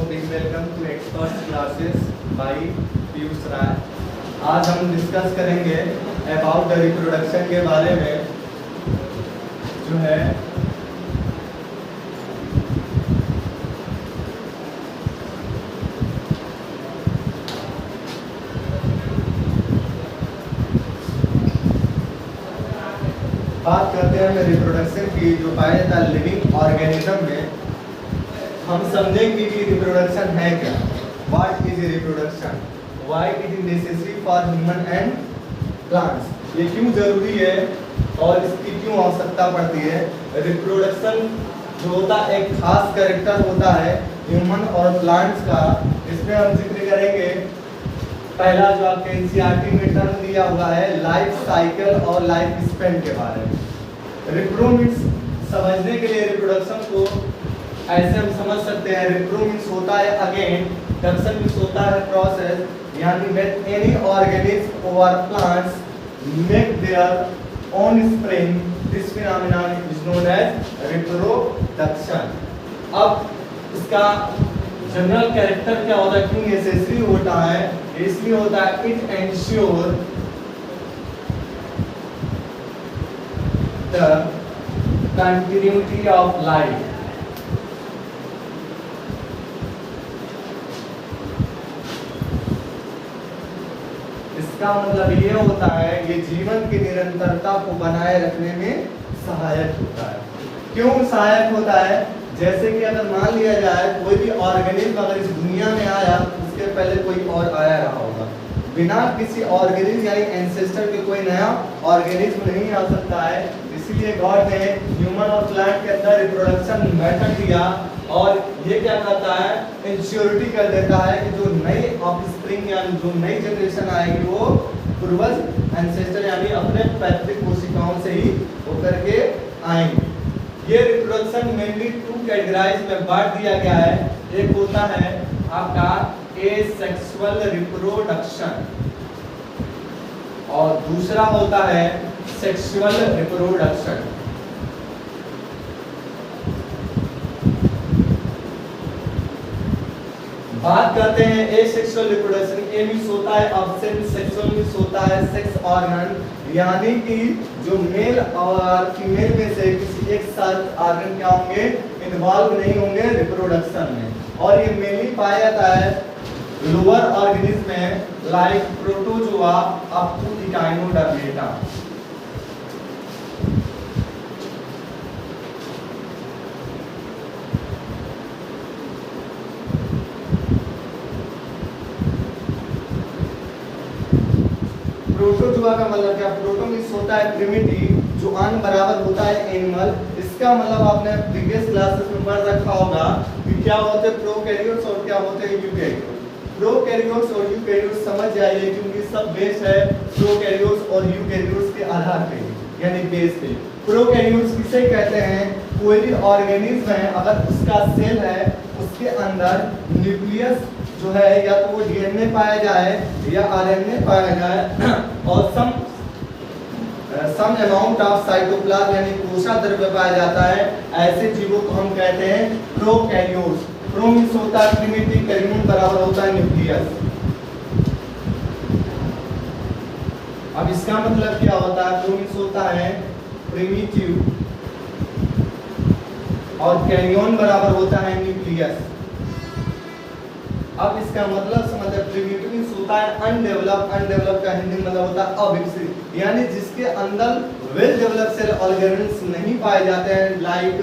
Big welcome to expert classes by Piyush Rai. आज हम discuss करेंगे अबाउट द रिप्रोडक्शन के बारे में, जो है बात करते हैं रिप्रोडक्शन की, जो पाया जाता है लिविंग ऑर्गेनिज्म में। हम समझेंगे कि रिप्रोडक्शन है क्या, what is reproduction, why it is necessary for human and plants, ये क्यों जरूरी है और इसकी क्यों आवश्यकता पड़ती है। रिप्रोडक्शन जो होता है एक खास कैरेक्टर होता है ह्यूमन और प्लांट्स का। इसमें हम जिक्र करेंगे पहला जो आपके एनसीईआरटी में टर्म दिया हुआ है लाइफ साइकिल और लाइफ स्पेन के बारे में। रिप्रो मीन्स समझने के लिए रिप्रोडक्शन को ऐसे हम समझ सकते हैं, रिप्रो मीन्स होता है अगेन, डक्शन मीन्स होता है प्रोसेस, यानी व्हेन एनी ऑर्गेनिज्म और plants make their own spring, this phenomenon is known as reproduction. अब इसका जनरल कैरेक्टर क्या होता है, क्यों नेसेसरी होता है, इसलिए होता है it ensure the continuity of life. इसका मतलब ये होता है ये जीवन की निरंतरता को बनाए रखने में सहायक होता है। क्यों सहायक होता है, जैसे कि अगर मान लिया जाए कोई भी ऑर्गेनिज्म अगर इस दुनिया में आया, उसके पहले कोई और आया रहा होगा, बिना किसी ऑर्गेनिज्म यानी एंसेस्टर के कोई नया ऑर्गेनिज्म नहीं आ सकता है। इसीलिए गॉड ने ह्यूमन और प्लांट के अंदर रिप्रोडक्शन मेथड दिया, और ये क्या करता है, इंश्योरिटी कर देता है कि जो नई ऑफस्प्रिंग यानी जो नई जनरेशन आएगी वो पूर्वज एंसेस्टर यानी अपने पैतृक कोशिकाओं से ही होकर के आएंगे। ये रिप्रोडक्शन मेनली टू कैटेगराइज में बांट दिया गया है। एक होता है आपका एसेक्सुअल रिप्रोडक्शन और दूसरा होता है सेक्सुअल रिप्रोडक्शन। बात करते हैं एसेक्सुअल रिप्रोडक्शन। ए मींस होता है ऑब्सेंट, सेक्सुअल मींस होता है सेक्स ऑर्गन, यानी कि जो मेल और फीमेल में से किसी एक साथ ऑर्गन क्या होंगे, इन्वॉल्व नहीं होंगे रिप्रोडक्शन में। और ये मेनली पाया जाता है लोअर ऑर्गेनिज्म में, like protozoa up to echinodermata. Protozoa का मतलब क्या, प्रोटो मींस होता है प्रिमिटिव, जो अन बराबर होता है एनिमल। इसका मतलब आपने प्रीवियस क्लासेस में पढ़ रखा होगा कि क्या होते हैं प्रोकैरियोट्स और क्या होते हैं यूकैरियोट्स। प्रोकैरियोट्स और यूकैरियोट्स समझ जाइए, क्योंकि सब बेस है प्रोकैरियोट्स और यूकैरियोट्स के आधार पे, यानी बेस पे। प्रोकैरियोट्स किसे कहते हैं, कोई भी ऑर्गेनिज्म है अगर उसका सेल है उसके अंदर न्यूक्लियस जो है या तो वो डीएनए पाया जाए या आरएनए पाया जाए और सम अमाउंट ऑफ साइटोप्लाज्म यानी कोशाद्रव्य पाया जाता है, ऐसे जीवों को हम कहते हैं प्रोकैरियोट्स। प्रो मींस होता है प्रिमिटिव, कैरियन बराबर होता है न्यूक्लियस। अब इसका मतलब क्या होता है, प्रो मींस होता है प्रिमिटिव और कैरियन बराबर होता है न्यूक्लियस। अब इसका मतलब समझे, प्रिमिटिव मींस होता है अनडेवलप, अनडेवलप का हिंदी मतलब होता है अविकसित, यानी जिसके अंदर वेल डेवलप सेल ऑर्गेनेल्स नहीं पाए जाते हैं, like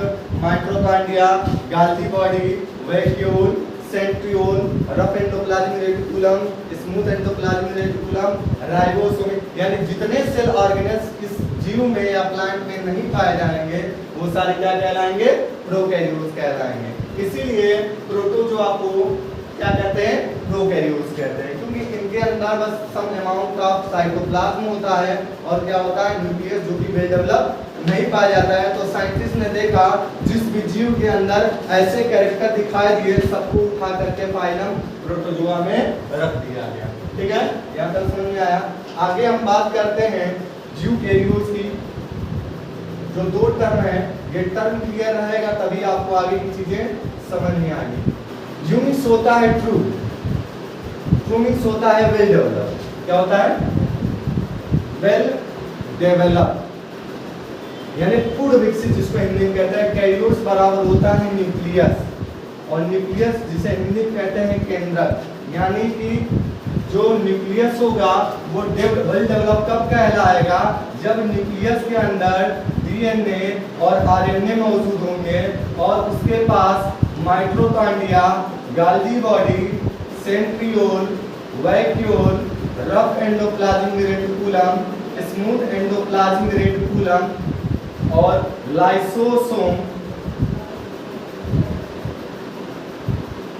mitochondria, Golgi body, vacuole, centriole, rough endoplasmic reticulum, smooth endoplasmic reticulum, ribosome, यानी जितने सेल ऑर्गेनेल्स इस जीव में या प्लांट में नहीं पाए जाएंगे वो सारे क्या कहलाएंगे, प्रोकैरियोट्स कहलाएंगे। इसीलिए प्रोटोजोआ को क्या कहते हैं, प्रोकैरियोट्स कहते हैं, क्योंकि इनके अंदर बस सम अमाउंट ऑफ साइटोप्लाज्म होता है और क्या होता है न्यूक्लियस, जो कि वेल डेवलप नहीं पाया जाता है। तो साइंटिस्ट ने देखा जिस भी जीव के अंदर ऐसे कैरेक्टर दिखाई दिए सबको उठा करके फाइलम प्रोटोजोआ में रख दिया गया। ठीक है, यहाँ तक समझ में आया। आगे हम बात करते हैं यूकैरियोट्स की। जो दो टर्म है, ये टर्म क्लियर रहेगा तभी आपको आगे की चीजें समझ में आएगी। यू मीन्स होता है ट्रू, ट्रू मीन्स होता है वेल डेवलप। क्या होता है? वेल डेवलप, यानी पूर्ण विकसित, जिसको हिंदी में कहते हैं। कैरियोट्स बराबर होता है न्यूक्लियस, और न्यूक्लियस जिसे हिंदी में कहते हैं केंद्रक, यानी कि जो न्यूक्लियस होगा वो वेल डेवलप कब कहलाएगा? जब न्यूक्लियस के अंदर डीएनए और आरएनए मौजूद होंगे और उसके पास mitochondria, Golgi body, centriole, vacuole, rough endoplasmic reticulum, smooth endoplasmic reticulum और लाइसोसोम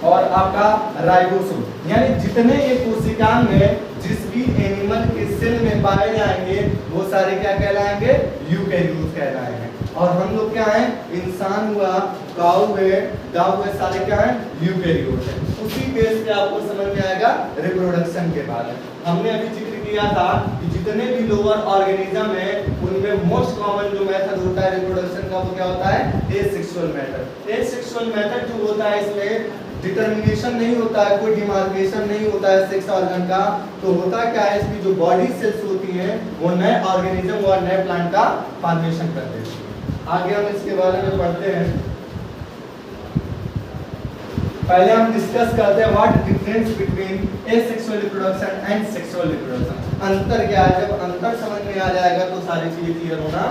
और आपका राइबोसोम, यानी जितने ये कोशिकांग में जिस भी एनिमल के सेल में पाए जाएंगे वो सारे क्या कहलाएंगे? यूकेरियोट कहलाएंगे। और हम लोग क्या हैं? इंसान हुआ, काऊ हुए, गाय हुए, सारे क्या हैं? यूकेरियोट है। उसी बेस पे आपको समझ में आएगा रिप्रोडक्शन के बारे में। हमने अभी जिक्र किया था कि जितने भी लोअर ऑर्गेनिज्म है उनमें मोस्ट कॉमन जो मेथड होता है रिप्रोडक्शन का वो क्या होता है? Asexual method. एसेक्सुअल मेथड जो होता है इसमें डिटर्मिनेशन नहीं होता है, कोई डिमार्केशन नहीं होता है सेक्स ऑर्गन का। तो होता क्या है, इसकी जो बॉडी सेल्स होती हैं वो नए ऑर्गेनिज्म और नए प्लांट का फॉर्मेशन कर देती है। आगे हम इसके बारे में पढ़ते हैं। पहले हम डिस्कस करते हैं what difference between asexual reproduction and sexual reproduction. अंतर क्या है? जब अंतर समझ में आ जाएगा तो सारी चीजें क्लियर होना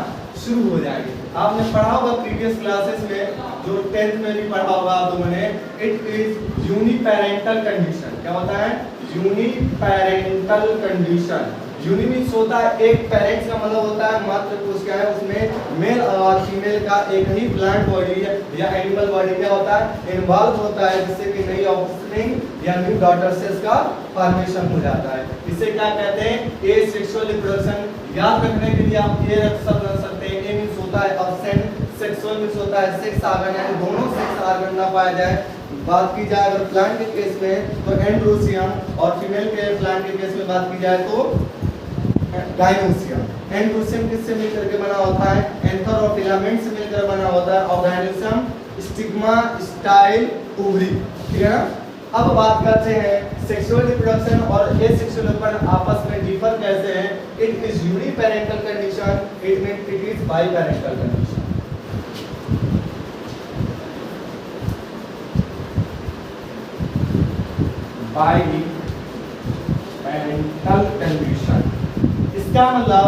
शुरू हो जाएगी। आपने पढ़ा होगा प्रीवियस क्लासेस में, जो 10th में भी पढ़ा होगा आप लोगों ने, इट इज यूनिपेरेंटल कंडीशन। क्या होता है? Uniparental condition. यूनि मीन्स होता है एक, पेरेंट्स का मतलब होता है मात्र पुरुष, क्या है उसमें मेल और फीमेल का एक ही प्लांट बॉडी या एनिमल बॉडी क्या होता है? इन्वॉल्व होता है, जिससे कि नई ऑफस्प्रिंग या न्यू डॉटर सेल्स का फॉर्मेशन हो जाता है। इसे क्या कहते हैं? Asexual reproduction. याद रखने के लिए आप ये शब्द रख सकते हैं। ए मीन्स होता है अब्सेंट, सेक्सुअल मीन्स होता है सेक्स ऑर्गन, यानी दोनों सेक्स ऑर्गन ना पाया जाए। बात की जाए अगर प्लांट के केस में तो एंड्रोसियम, और फीमेल के प्लांट के केस में बात की जाए तो गाइनोसियम। एंड्रोसियम किससे मिलकर के बना होता है? एंथर और फिलामेंट से मिलकर बना होता है, और गाइनोसियम स्टिग्मा, स्टाइल, ओवरी। ठीक है ना? अब बात करते हैं सेक्सुअल रिप्रोडक्शन और एसेक्सुअल रिप्रोडक्शन आपस में डिफर कैसे हैं। It is uniparental condition, it means it is biparental condition. Biparental condition, इसका मतलब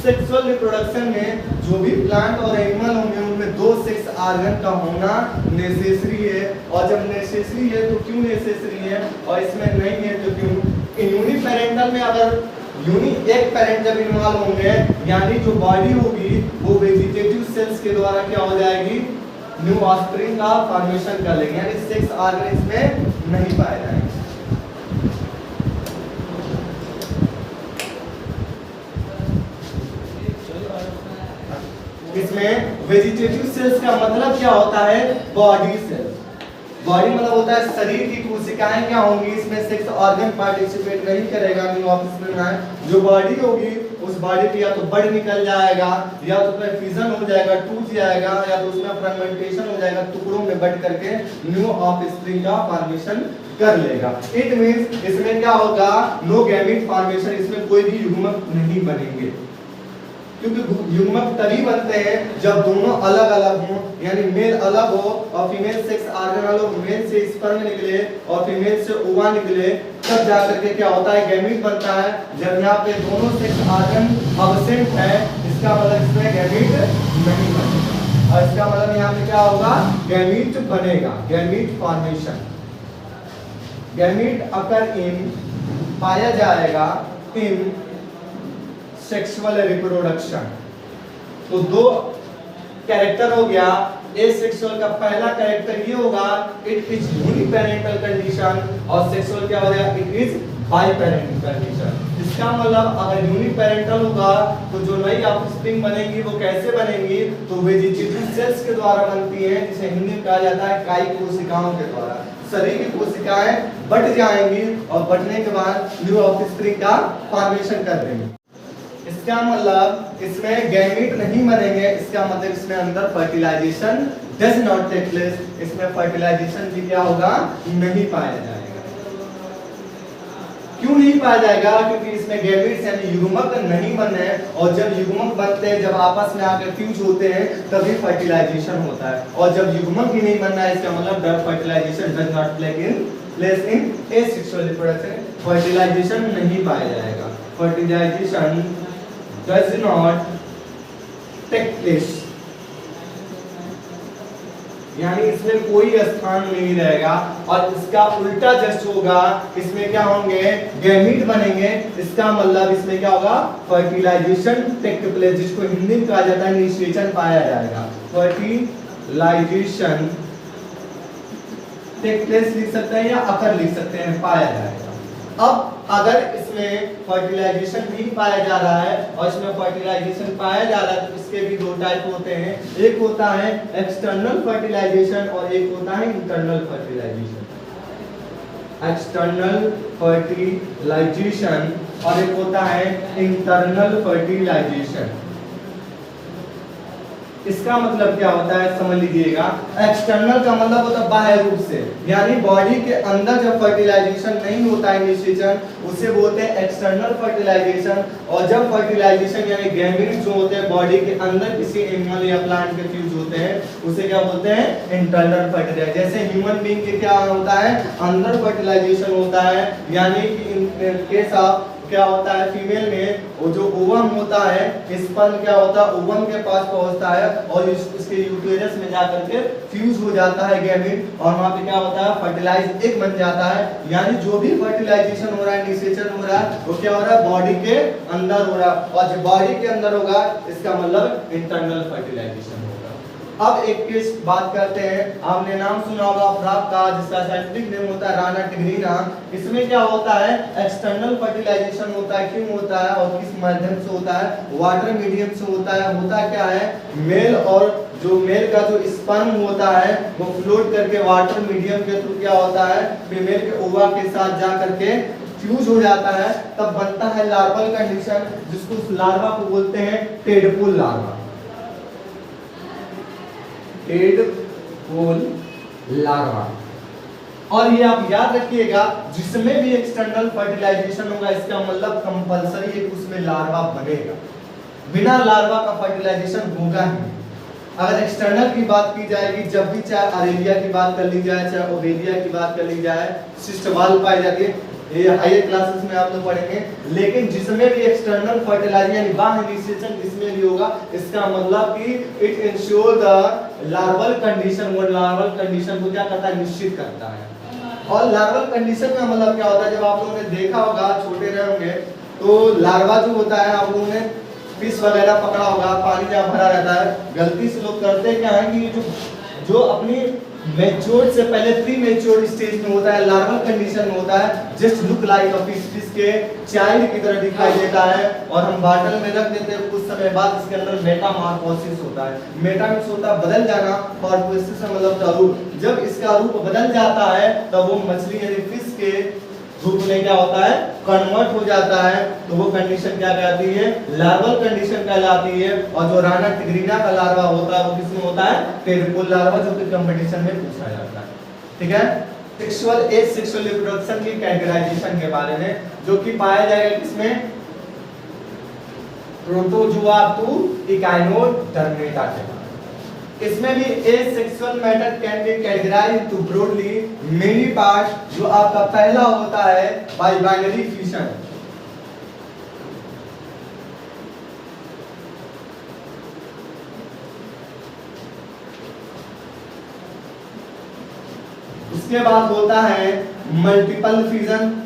सेक्सुअल रिप्रोडक्शन में जो भी प्लांट और एनिमल होंगे उनमें दो सेक्स ऑर्गन का होना नेसेसरी है। और जब नेसेसरी है तो क्यों नेसेसरी है, और इसमें नहीं है तो क्यों? यूनिपेरेंटल में अगर एक पेरेंट जब इन्वॉल्व होंगे, यानी जो बॉडी होगी वो वेजिटेटिव सेल्स के द्वारा क्या हो जाएगी? न्यू ऑफस्प्रिंग का फॉर्मेशन कर लेंगे, यानी सेक्स ऑर्गन इसमें नहीं पाए जाएंगे। इसमें वेजिटेटिव सेल्स का मतलब क्या होता है? Body cells. बॉडी मतलब होता है शरीर की कोशिकाएं क्या होंगी, इसमें सेक्स ऑर्गन पार्टिसिपेट नहीं करेगा न्यू ऑफस्प्रिंग में। जो बॉडी होगी उस बॉडी पे या तो बड़ निकल जाएगा, या तो उसमें फिजन हो जाएगा, टूट जाएगा, या तो उसमें फ्रेगमेंटेशन हो जाएगा, टुकड़ों में बट करके न्यू ऑफस्प्रिंग का फॉर्मेशन कर लेगा। इट मींस इसमें क्या होगा? नो गैमीट फॉर्मेशन, इसमें कोई भी युग्मक नहीं बनेंगे, क्योंकि युग्मक तभी बनते हैं जब दोनों अलग अलग हों, यानी मेल अलग हो और फीमेल सेक्स ऑर्गन अलग हो। मेल से स्पर्म निकले और फीमेल से ओवा निकले, तब जाकर के क्या होता है? गैमीट बनता है। जब यहाँ पे दोनों सेक्स ऑर्गन अब्सेंट है, इसका मतलब इसमें गैमीट नहीं बनेगा, और इसका मतलब यहाँ पे क्या होगा? गैमीट बनेगा, गैमीट फॉर्मेशन। गैमीट अकर इन, पाया जाएगा इन सेक्सुअल रिप्रोडक्शन। तो दो कैरेक्टर हो गया। एसेक्सुअल का पहला कैरेक्टर ये होगा, इट इज यूनिपेरेंटल कंडीशन, और सेक्सुअल क्या हो जाएगा? It is biparental condition. इसका मतलब अगर यूनिपेरेंटल होगा तो जो नई ऑफस्प्रिंग बनेगी वो कैसे बनेंगी? तो वेजिटेटिव सेल्स के द्वारा बनती है, जिसे हिंदी में कहा जाता है कायिक कोशिकाओं के द्वारा। शरीर की कोशिकाएं बट जाएंगी और बटने के बाद न्यू ऑफस्प्रिंग का फॉर्मेशन कर देंगे। इसका मतलब इसमें गैमीट नहीं बनेंगे, इसका मतलब इसमें अंदर fertilisation does not take place, इसमें फर्टिलाइजेशन भी क्या होगा, नहीं पाया जाएगा। क्यों नहीं पाया जाएगा, क्योंकि इसमें गैमेट्स यानी युग्मक नहीं बन रहे हैं, और जब युग्मक बनते हैं, जब आपस में आकर फ्यूज होते हैं, तभी फर्टिलाइजेशन होता है। और जब युग्मक ही नहीं बन रहा है, इसका मतलब fertilisation does not place in asexual reproduction, fertilisation नहीं पाया जाएगा, fertilisation does not take place, यानी इसमें कोई स्थान नहीं रहेगा। और इसका उल्टा जस्ट होगा, इसमें क्या होंगे, गैमीट बनेंगे, इसका मतलब इसमें क्या होगा, फर्टिलाइजेशन टेक प्लेस, जिसको हिंदी में कहा जाता है निषेचन पाया जाएगा, फर्टिलाइजेशन टेक प्लेस लिख सकते हैं या अकर लिख सकते हैं, पाया जाएगा। अब अगर इसमें फर्टिलाइजेशन नहीं पाया जा रहा है और इसमें फर्टिलाइजेशन पाया जा रहा है, तो इसके भी दो टाइप होते हैं, एक होता है एक्सटर्नल फर्टिलाइजेशन और एक होता है इंटरनल फर्टिलाइजेशन। एक्सटर्नल फर्टिलाइजेशन और एक होता है इंटरनल फर्टिलाइजेशन। इसका मतलब क्या होता है, समझ लीजिएगा। एक्सटर्नल का मतलब होता है बाह्य रूप से, यानी बॉडी के अंदर जब फर्टिलाइजेशन नहीं होता है निषेचन, उसे बोलते हैं एक्सटर्नल फर्टिलाइजेशन। और जब फर्टिलाइजेशन यानी गैमेट्स जो होते हैं बॉडी के अंदर किसी एनिमल या प्लांट के फ्यूज होते हैं, उसे क्या बोलते हैं, इंटरनल फर्टिलाइजेशन। जैसे ह्यूमन बीइंग के क्या होता है, अंदर फर्टिलाइजेशन होता है, यानी कि इन केस ऑफ क्या होता है, फीमेल में वो जो ओवम होता है, स्पर्म क्या होता है, ओवम के पास पहुंचता है और इसके यूटेरस में जाकर के फ्यूज हो जाता है गैमेट, और वहां पे क्या होता है, फर्टिलाइज एग बन जाता है। यानी जो भी फर्टिलाइजेशन हो रहा है, निषेचन हो रहा है, वो क्या हो रहा है, बॉडी के अंदर हो रहा है, और जब बॉडी के अंदर होगा, इसका मतलब इंटरनल फर्टिलाइजेशन होगा। अब एक केस बात करते हैं, आपने नाम सुना होगा फ्रॉग का, जिसका साइंटिफिक नेम होता है राना टिग्रीना। इसमें क्या होता है, एक्सटर्नल फर्टिलाइजेशन होता है। क्यों होता है और किस माध्यम से होता है, वाटर मीडियम से होता है। होता क्या है, मेल और जो मेल का जो स्पर्म होता है वो फ्लोट करके वाटर मीडियम के थ्रू क्या होता है, फीमेल के ओवा के साथ जा करके फ्यूज हो जाता है, तब बनता है लार्वल कंडीशन, जिसको उस लार्वा को बोलते हैं टेडपोल लार्वा। Tadpole larva. और ये आप याद रखिएगा, जिसमें भी एक्सटर्नल फर्टिलाइजेशन होगा, इसका मतलब कंपलसरी एक उसमें लार्वा बनेगा, बिना लार्वा का फर्टिलाइजेशन होगा ही। अगर एक्सटर्नल की बात की जाएगी, जब भी चाहे अरेलिया की बात कर ली जाए, चाहे ओवेरिया की बात कर ली जाए, सिस्टवाल पाई जाती है, ये हायर क्लासेस में आप लोग पढ़ेंगे। लेकिन जिसमें भी एक्सटर्नल फर्टिलाइजेशन यानी बाह्य निषेचन जिसमें भी होगा, इसका मतलब कि it ensure the larval condition, वो लार्वल कंडीशन को क्या करता है, निश्चित करता है। और लार्वल कंडीशन का मतलब क्या होता है, जब आप लोगों ने देखा होगा, छोटे रहे होंगे, तो लार्वा जो होता है, आप लोगों ने फिश वगैरह पकड़ा होगा, पानी जहाँ भरा रहता है, गलती से लोग करते क्या है कि जो अपनी मैच्योर्ड से पहले प्री मैच्योर्ड स्टेज में होता है, लार्वल कंडीशन में होता है, just look like a fish, fish के चाइल्ड की तरह दिखाई देता है, और हम बॉटल में रख देते हैं। कुछ समय बाद इसके अंदर मेटामॉर्फोसिस होता है। मेटामॉर्फोसिस होता है बदल जाना, मॉर्फोसिस का मतलब रूप। जब इसका रूप बदल जाता है, तब वो मछली यानी फिश के रूप में क्या होता है, कन्वर्ट हो जाता है। तो वो कंडीशन क्या कहलाती है, लार्वल कंडीशन कहलाती है। और जो राना टिग्रीना का लार्वा होता है, वो किसमें होता है, टेडपोल लार्वा, जो कि कंपटीशन में पूछा जाता है। ठीक है, सेक्सुअल एज सेक्सुअल रिप्रोडक्शन की कैटेगराइजेशन के बारे में, जो कि पाया जाएगा किसमें, प्रोटोजुआ टू इकाइनोडर्मेटा के। इसमें भी asexual matter can be categorised to broadly many parts. जो आपका पहला होता है बाय बाइनरी फ्यूजन, उसके बाद होता है multiple fusion,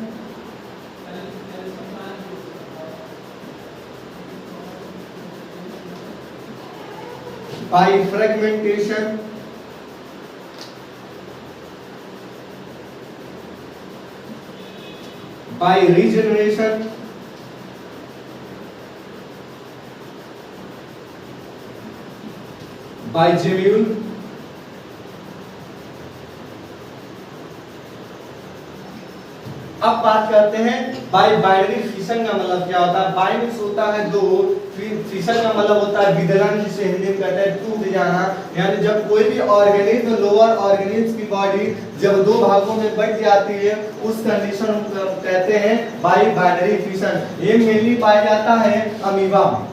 by fragmentation, by regeneration, by gemule, अब बात करते हैं बाय बाइनरी फिशन का मतलब क्या होता है। बाय मींस होता है दो, फिशन का मतलब होता है विदलन, जिसे हिंदी में कहते हैं टूट जाना। यानी जब कोई भी ऑर्गेनिज्म, लोअर ऑर्गेनिज्म की बॉडी जब दो भागों में बट जाती है, उस कंडीशन को कहते हैं बाई बाइनरी फिशन। ये मेनली पाया जाता है अमीबा में।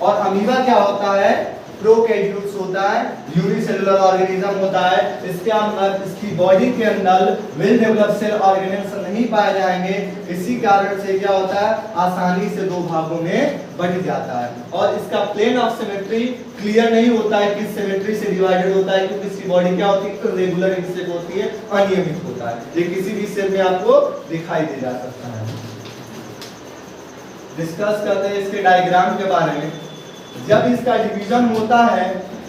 और अमीबा क्या होता है? प्रोकैरियोट्स होता है, यूनिसेलुलर ऑर्गेनिज्म होता है। इसके अंदर, इसकी बॉडी के अंदर वेल डेवलप्ड सेल ऑर्गेनेल्स नहीं पाए जाएंगे। इसी कारण से क्या होता है? आसानी से दो भागों में बट जाता है। और इसका प्लेन ऑफ सिमेट्री क्लियर नहीं होता है किस सिमेट्री से डिवाइडेड होता है, क्योंकि इसकी बॉडी क्या होती है? इरेगुलर इंसेक्ट होती है, अनियमित होता है। ये किसी भी सेल में आपको दिखाई दे जा सकता है। डिस्कस करते हैं इसके डायग्राम के बारे में। जब इसका डिवीजन होता है,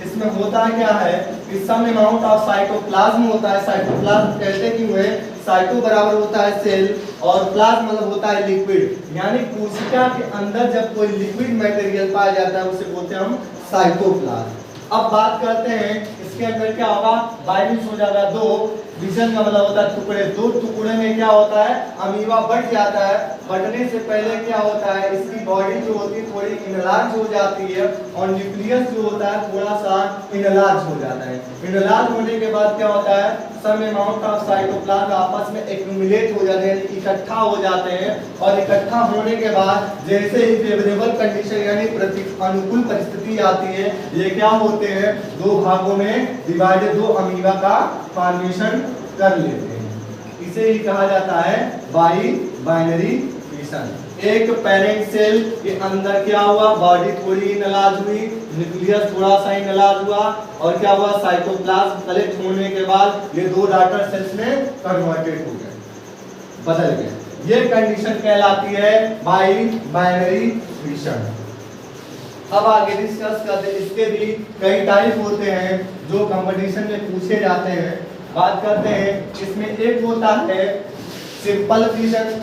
इसमें होता क्या है कि सम अमाउंट ऑफ साइटोप्लाज्म होता है। साइटोप्लाज्म कहते क्यों है? साइटो बराबर होता है सेल और प्लाज्म मतलब होता है लिक्विड। यानी कोशिका के अंदर जब कोई लिक्विड मटेरियल पाया जाता है उसे बोलते हैं हम साइटोप्लाज्म। अब बात करते हैं इसके अंदर क्या होगा? बाइंस हो जाएगा दो, विजन का मतलब होता है टुकड़े। दो टुकड़े में क्या होता है? अमीबा बढ़ जाता है। बढ़ने से पहले क्या होता है? इसकी बॉडी जो होती है थोड़ी इनलार्ज हो जाती है और न्यूक्लियस जो होता है थोड़ा सा इनलार्ज हो जाता है। इनलार्ज होने के बाद क्या होता है? सम अमाउंट ऑफ साइटोप्लाज्म आपस में एक्यूमुलेट हो जाते हैं, इकट्ठा हो जाते हैं। और इकट्ठा होने के बाद जैसे ही फेवरेबल कंडीशन यानी अनुकूल परिस्थिति आती है, ये क्या होते हैं? दो भागों में डिवाइडेड, दो अमीबा का फॉर्मेशन कर लेते हैं। इसे ही कहा जाता है बाई बाइनरी फिशन। एक पेरेंट सेल के अंदर क्या हुआ? बॉडी थोड़ी इनलार्ज हुई, न्यूक्लियस थोड़ा सा इनलार्ज हुआ और क्या हुआ? साइटोप्लाज्म कलेक्ट होने के बाद ये दो डॉटर सेल्स में कन्वर्टेड हो गए, बदल गए। ये कंडीशन कहलाती है बाई बाइनरी फिशन। अब आगे डिस्कस करते हैं। इसके भी कई टाइप होते हैं जो कंपटीशन में पूछे जाते हैं। बात करते हैं, इसमें एक होता है सिंपल फिशन,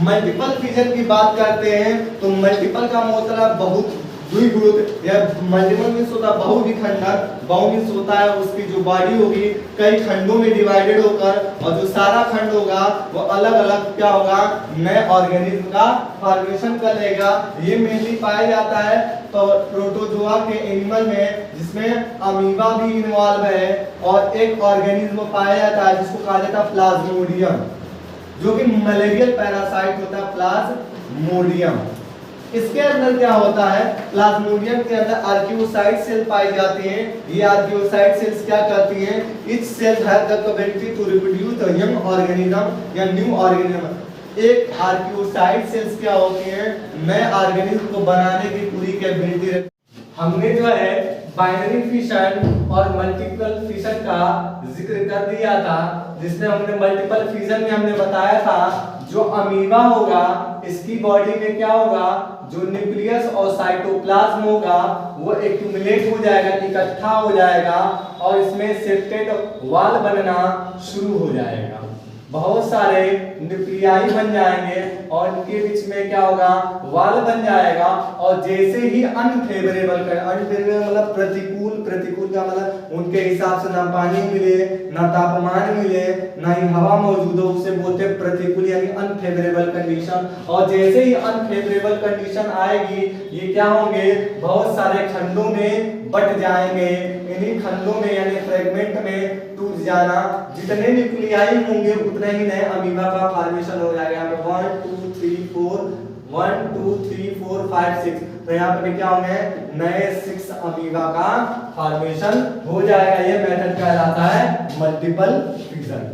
मल्टीपल फिशन की बात करते हैं तो मल्टीपल का मतलब बहुत द्विगुणित या मल्टीपल मींस होता है बहुविखंडन। बहु मींस होता है उसकी जो बॉडी होगी कई खंडों में डिवाइडेड होकर, और जो सारा खंड होगा वो अलग अलग क्या होगा? नए ऑर्गेनिज्म का फॉर्मेशन कर लेगा। ये मेनली पाया जाता है तो प्रोटोजोआ के एनिमल में, जिसमें अमीबा भी इन्वॉल्व है। और एक ऑर्गेनिज्म पाया जाता है जिसको कहा जाता है प्लाज्मोडियम, जो कि मलेरियल पैरासाइट होता है, प्लाज्मोडियम। इसके अंदर क्या होता है? प्लाज्मोडियम के अंदर आर्कियोसाइट सेल पाई जाती हैं। ये आर्कियोसाइट सेल्स क्या करती हैं? Each cell has the capacity to reproduce a young organism या न्यू ऑर्गेनिज्म। एक आर्कियोसाइट सेल्स क्या होती हैं? नए ऑर्गेनिज्म को बनाने की पूरी कैपेबिलिटी रखती है। हमने जो है बाइनरी फिशन और मल्टीपल फिशन का जिक्र कर दिया था, जिसमें हमने मल्टीपल फिशन में हमने बताया था जो अमीबा होगा इसकी बॉडी में क्या होगा? जो न्यूक्लियस और साइटोप्लाज्म होगा वो एक्यूमुलेट हो जाएगा, इकट्ठा हो जाएगा और इसमें सेप्टेड वॉल बनना शुरू हो जाएगा। बहुत सारे न्यूक्लियाई बन जाएंगे और इनके बीच में क्या होगा? वॉल बन जाएगा। और जैसे ही अनफेवरेबल मतलब प्रतिकूल, प्रतिकूल का मतलब उनके हिसाब से ना पानी मिले, ना तापमान मिले, ना ही हवा मौजूद हो, उसे बोलते हैं प्रतिकूल यानी अनफेवरेबल कंडीशन। और जैसे ही अनफेवरेबल कंडीशन आएगी ये क्या होंगे? बहुत सारे खंडों में बट जाएंगे। इन्हीं खंडों में यानी फ्रेगमेंट में टूट जाना। जितने न्यूक्लियाई होंगे उतने ही नए अमीबा का फॉर्मेशन हो जाएगा। 1 2 3 4 1 2 3 4 5 6, तो यहाँ पे क्या होंगे? नए 6 अमीबा का फॉर्मेशन हो जाएगा। ये मेथड कहलाता है मल्टीपल फिशन।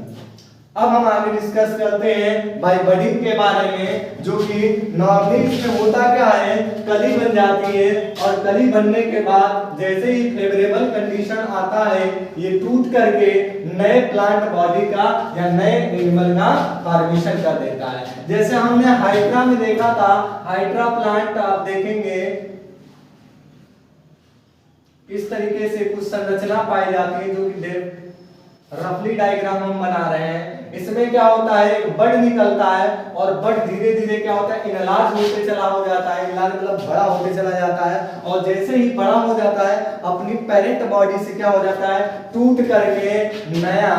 अब हम आगे डिस्कस करते हैं बाय बडिंग के बारे में, जो कि नॉर्मली इसमें होता क्या है? कली बन जाती है और कली बनने के बाद जैसे ही फेवरेबल कंडीशन आता है ये टूट करके नए प्लांट बॉडी का या नए एनिमल का फॉर्मेशन कर देता है। जैसे हमने हाइड्रा में देखा था, हाइड्रा प्लांट आप देखेंगे इस तरीके से कुछ संरचना पाई जाती है, जो कि रफली डायग्राम हम बना रहे हैं। इसमें क्या होता है? एक बड निकलता है और बड धीरे धीरे क्या होता है? इनलार्ज होते चला हो जाता है। इनलार्ज मतलब बड़ा होते चला जाता है और जैसे ही बड़ा हो जाता है अपनी पेरेंट बॉडी से क्या हो जाता है? टूट करके नया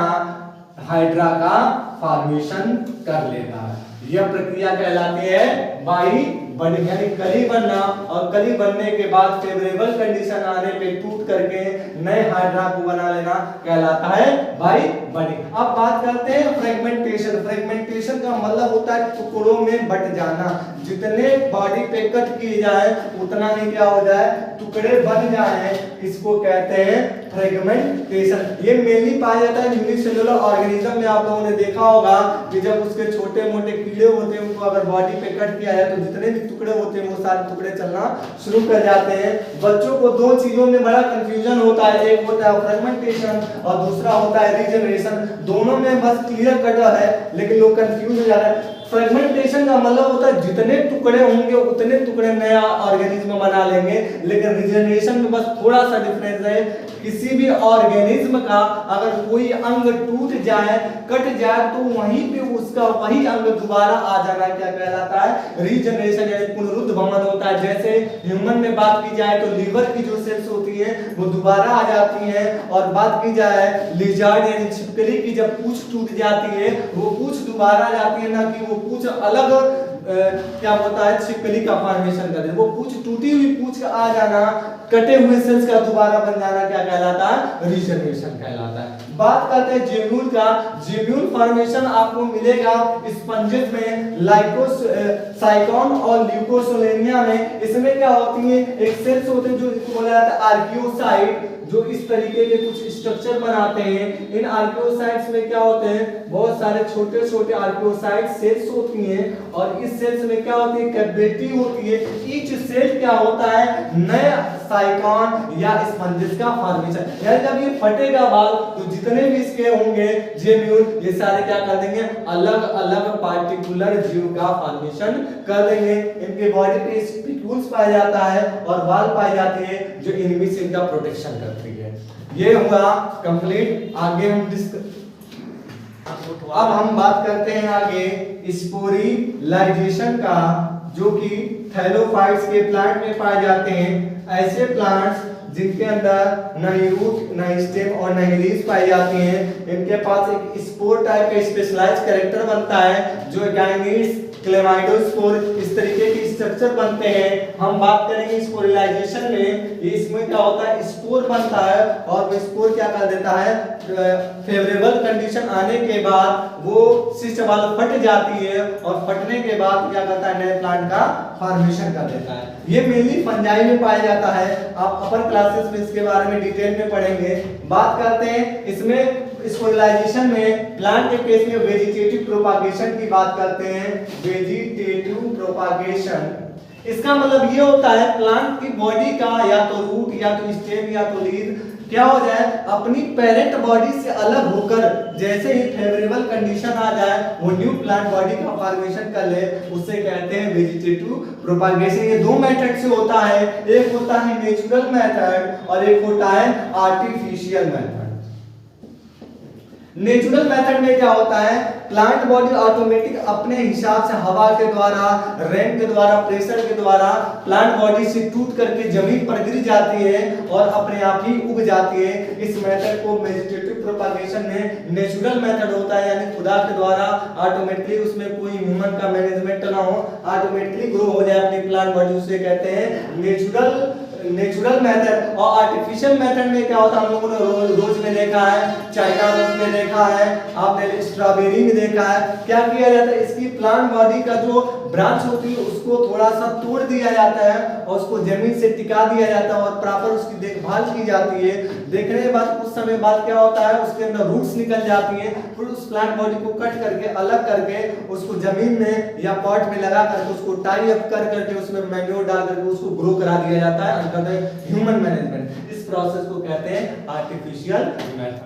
हाइड्रा का फॉर्मेशन कर लेता है। यह प्रक्रिया कहलाती है बाई बडिंग, यानी कली बनना, और कली बनने के बाद फेवरेबल कंडीशन आने पे टूट करके नए हाइड्रा को बना लेना कहलाता है बाई बडिंग। अब बात करते हैं फ्रेगमेंटेशन। फ्रेगमेंटेशन का मतलब होता है टुकड़ों में बट जाना। जितने बॉडी पे कट किए जाए उतना ही क्या हो जाए, टुकड़े बन जाए, इसको कहते हैं फ्रेगमेंटेशन। ये मेनली पाया जाता है यूनिसेलुलर ऑर्गेनिज्म में। आप लोगों ने देखा होगा कि जब उसके छोटे मोटे कीड़े होते हैं उनको अगर बॉडी पे कट किया जाए तो जितने भी टुकड़े होते हैं वो सारे टुकड़े चलना शुरू कर जाते हैं। बच्चों को दो चीजों में बड़ा कंफ्यूजन होता है, एक होता है फ्रेगमेंटेशन और दूसरा होता है रीजनरेशन। दोनों में बस क्लियर कट है, लेकिन लोग कंफ्यूज हो जा रहे हैं। फ्रेगमेंटेशन का मतलब होता है जितने टुकड़े होंगे उतने टुकड़े नया ऑर्गेनिज्म बना लेंगे, लेकिन रीजनरेशन में बस थोड़ा सा डिफरेंस है। किसी भी ऑर्गेनिज्म का अगर कोई अंग टूट जाए, कट जाए, तो वहीं पे उसका वही अंग दोबारा आ जाना क्या कहलाता है, रीजनरेशन, यानी पुनरुद्भवन होता है। जैसे ह्यूमन में बात की जाए तो लीवर की जो सेल्स होती है वो दोबारा आ जाती हैं, और बात की जाए लिजर्ड यानी छिपकली की जब पूंछ टूट जाती है वो पूंछ दोबारा आ जाती है, ना कि वो पूंछ अलग क्या होता है छिपकली का फॉर्मेशन कर दे। वो पूंछ टूटी हुई पूंछ का आ जाना, कटे हुए सेल्स का दोबारा बन जाना क्या कहलाता है, रीजनरेशन कहलाता है। बात करते हैं जेम्यूल का। जेम्यूल फॉर्मेशन आपको मिलेगा स्पंजेस में, साइकॉन और ल्यूकोसोलेनिया में। इसमें क्या होती है, एक सेल्स होते हैं जो बोला जाता है आर्कियोसाइट, जो इस तरीके के कुछ स्ट्रक्चर बनाते हैं। इन आर्कियोसाइट्स में क्या होते हैं, बहुत सारे छोटे छोटे आर्कियोसाइट सेल्स होती हैं, और इस सेल्स में क्या होती है, कैविटी होती है। ईच सेल क्या होता है, नए साइकॉन या स्पंजेस का फॉर्मेशन। यानी जब ये फटेगा बाल तो जितने भी इसके होंगे जेम्यूल, ये सारे क्या कर देंगे, अलग अलग पार्टिकुलर जीव का फॉर्मेशन कर देंगे। इनके बॉडी पे स्पिक्यूल्स पाया जाता है और बाल पाए जाते हैं जो इनमें से इनका प्रोटेक्शन करती है। ये हुआ कंप्लीट। आगे हम अब हम बात करते हैं आगे स्पोरिलाइजेशन का, जो कि थैलोफाइट्स के प्लांट में पाए जाते हैं। ऐसे प्लांट्स जिनके अंदर न ही रूट न ही स्टेम और न ही लीव्स पाई जाती हैं, इनके पास एक स्पोर टाइप का स्पेशलाइज्ड कैरेक्टर बनता है जो गाइनिड्स, क्लेमाइडोस्पोर, इस तरीके के स्ट्रक्चर बनते हैं। हम बात करेंगे स्पोरिलाइजेशन में, इसमें क्या होता है, स्पोर बनता है और वो स्पोर क्या कर देता है, फेवरेबल कंडीशन आने के बाद वो सिस्ट वाल फट जाती है, और फटने के बाद क्या करता है, नए प्लांट का फॉर्मेशन कर देता है। ये मेनली फंजाई में पाया जाता है। आप अपर क्लासेस में इसके बारे में डिटेल में पढ़ेंगे। बात करते हैं इसमें स्पोरिलाइजेशन में, प्लांट के केस में वेजिटेटिव प्रोपागेशन की बात करते हैं। वेजिटेटिव प्रोपागेशन, इसका मतलब ये होता है प्लांट की बॉडी का या तो रूट या तो स्टेम या तो लीफ क्या हो जाए, अपनी पेरेंट बॉडी से अलग होकर जैसे ही फेवरेबल कंडीशन आ जाए वो न्यू प्लांट बॉडी का फॉर्मेशन कर ले, उसे कहते हैं वेजिटेटिव प्रोपागेशन। ये दो मेथड से होता है, एक होता है नेचुरल मेथड और एक होता है आर्टिफिशियल मेथड। नेचुरल मेथड में क्या होता है, प्लांट बॉडी ऑटोमेटिक अपने हिसाब से हवा के द्वारा, रेन के द्वारा, प्रेशर के द्वारा प्लांट बॉडी से टूट करके जमीन पर गिर जाती है और अपने आप ही उग जाती है। इस मेथड को वेजिटेटिव प्रोपागेशन में नेचुरल मेथड होता है, यानी खुदा के द्वारा ऑटोमेटिकली, उसमें कोई ह्यूमन का मैनेजमेंट ना हो, ऑटोमेटिकली ग्रो हो जाए अपनी प्लांट बॉडी, उसे कहते हैं नेचुरल मेथड। और आर्टिफिशियल मेथड में क्या होता है, हम लोगों ने रोज में देखा है, चाइना रोज में देखा है, आपने स्ट्रॉबेरी में देखा है। क्या किया जाता है, इसकी प्लांट बॉडी का जो ब्रांच होती है उसको थोड़ा सा तोड़ दिया जाता है और उसको जमीन से टिका दिया जाता है और प्रॉपर उसकी देखभाल की जाती है। देखने के बाद कुछ समय बाद क्या होता है, उसके अंदर रूट्स निकल जाती हैं, फिर उस प्लांट बॉडी को कट करके अलग करके उसको जमीन में या पॉट में लगा करके उसको टाई अप कर करके उसमें मैन्योर डाल करके उसको ग्रो करा दिया जाता है। ह्यूमन मैनेजमेंट, इस प्रोसेस को कहते हैं आर्टिफिशियल मेथड।